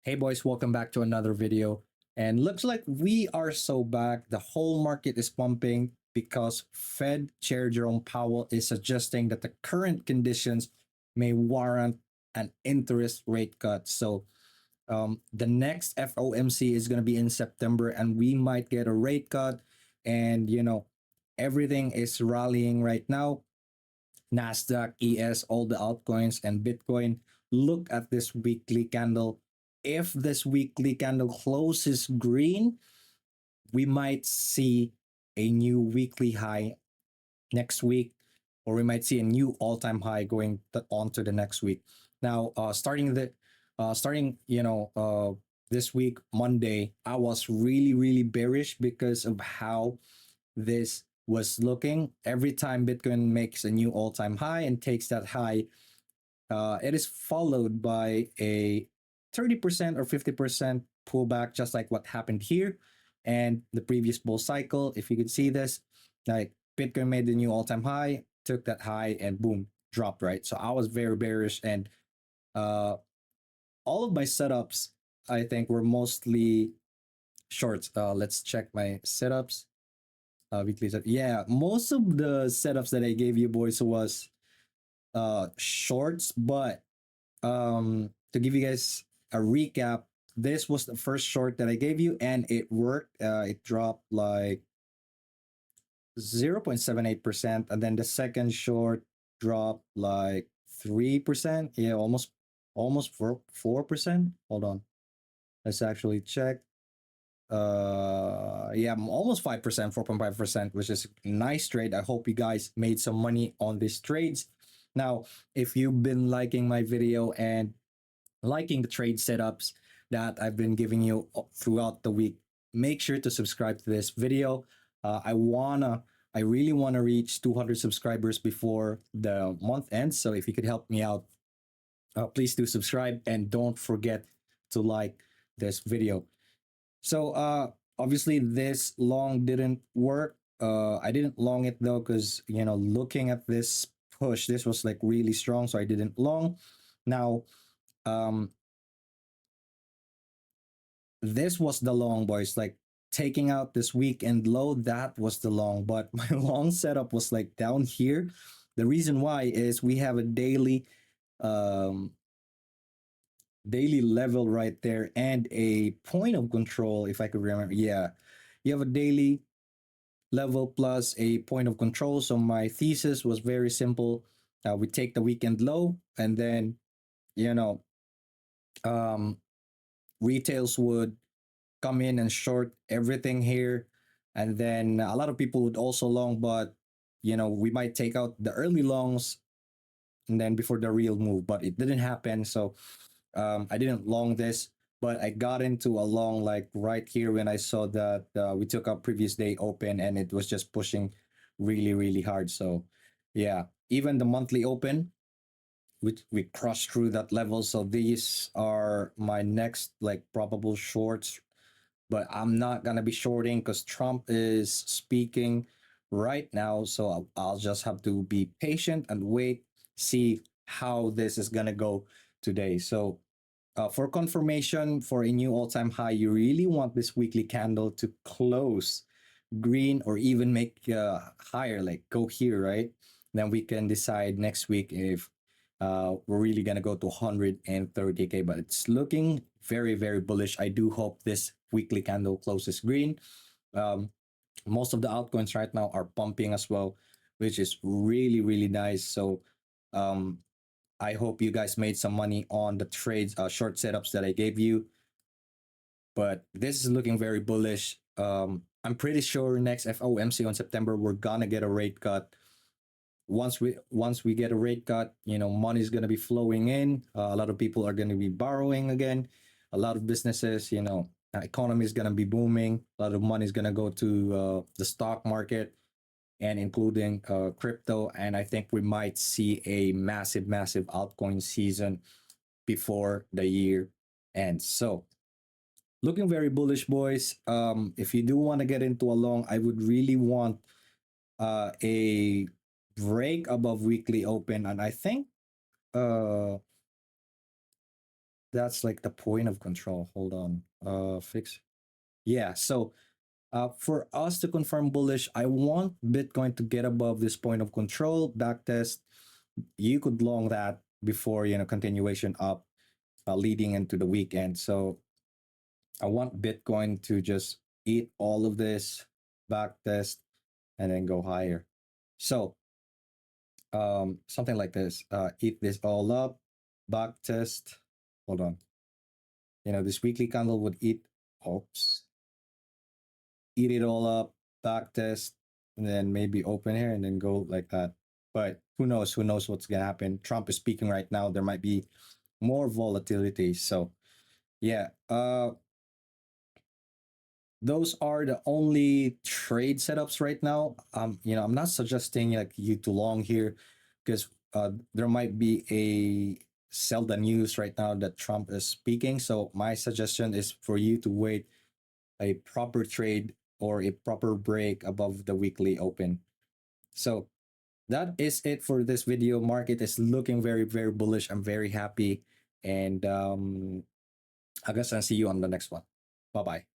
Hey boys, welcome back to another video. And looks like we are so back. The whole market is pumping because Fed Chair Jerome Powell is suggesting that the current conditions may warrant an interest rate cut. So the next FOMC is going to be in September, and we might get a rate cut. And everything is rallying right now. Nasdaq, ES, all the altcoins, and Bitcoin. Look at this weekly candle. If this weekly candle closes green, we might see a new weekly high next week, or we might see a new all-time high going on to the next week. Now, starting this week Monday, I was really bearish because of how this was looking. Every time Bitcoin makes a new all-time high and takes that high, it is followed by a 30% or 50% pullback, just like what happened here and the previous bull cycle. If you could see this, like Bitcoin made the new all-time high, took that high, and boom, dropped, right? So I was very bearish, and uh, all of my setups, I think, were mostly shorts. Let's check my setups. Weekly set. Yeah, most of the setups that I gave you boys was shorts, but to give you guys a recap, this was the first short that I gave you, and it worked. It dropped like 0.78%, and then the second short dropped like 3%. Yeah, almost 4%. Hold on, let's actually check. Yeah, almost 5%, 4.5%, which is a nice trade. I hope you guys made some money on these trades. Now, if you've been liking my video and liking the trade setups that I've been giving you throughout the week, make sure to subscribe to this video. I really wanna reach 200 subscribers before the month ends. So if you could help me out, please do subscribe, and don't forget to like this video. So obviously this long didn't work. I didn't long it though, because looking at this push, this was like really strong, so I didn't long. Now, um, this was the long, boys. Like taking out this weekend low, that was the long. But my long setup was like down here. The reason why is we have a um, daily level right there and a point of control, if I could remember. Yeah, you have a daily level plus a point of control. So my thesis was very simple. We take the weekend low, and then you know um, retails would come in and short everything here, and then a lot of people would also long, but we might take out the early longs and then before the real move, but it didn't happen. So I didn't long this, but I got into a long like right here when I saw that we took our previous day open and it was just pushing really hard. So yeah, even the monthly open, we crushed through that level. So these are my next like probable shorts, but I'm not gonna be shorting because Trump is speaking right now. So I'll just have to be patient and wait, see how this is gonna go today. So for confirmation for a new all-time high, you really want this weekly candle to close green or even make higher, like go here, right? Then we can decide next week if we're really gonna go to 130K. But it's looking very bullish. I do hope this weekly candle closes green. Um, Most of the altcoins right now are pumping as well, which is really nice. So um, I hope you guys made some money on the trades, short setups that I gave you. But this is looking very bullish. I'm pretty sure next FOMC on September we're gonna get a rate cut. Once we get a rate cut, money is gonna be flowing in. A lot of people are gonna be borrowing again. A lot of businesses, economy is gonna be booming. A lot of money is gonna go to the stock market and including crypto. And I think we might see a massive altcoin season before the year ends. So looking very bullish, boys. If you do want to get into a long, I would really want a break above weekly open, and I think uh, that's like the point of control. Hold on. Fix. Yeah. So for us to confirm bullish, I want Bitcoin to get above this point of control, backtest. You could long that before, continuation up, leading into the weekend. So I want Bitcoin to just eat all of this, backtest, and then go higher. So something like this, eat this all up, backtest. Hold on. This weekly candle would oops, eat it all up, backtest, and then maybe open here and then go like that. But who knows? Who knows what's gonna happen? Trump is speaking right now. There might be more volatility. So yeah, those are the only trade setups right now. I'm not suggesting like you to long here because there might be a sell the news right now that Trump is speaking. So my suggestion is for you to wait a proper trade or a proper break above the weekly open. So that is it for this video. Market is looking very, very bullish. I'm very happy. And I guess I'll see you on the next one. Bye bye.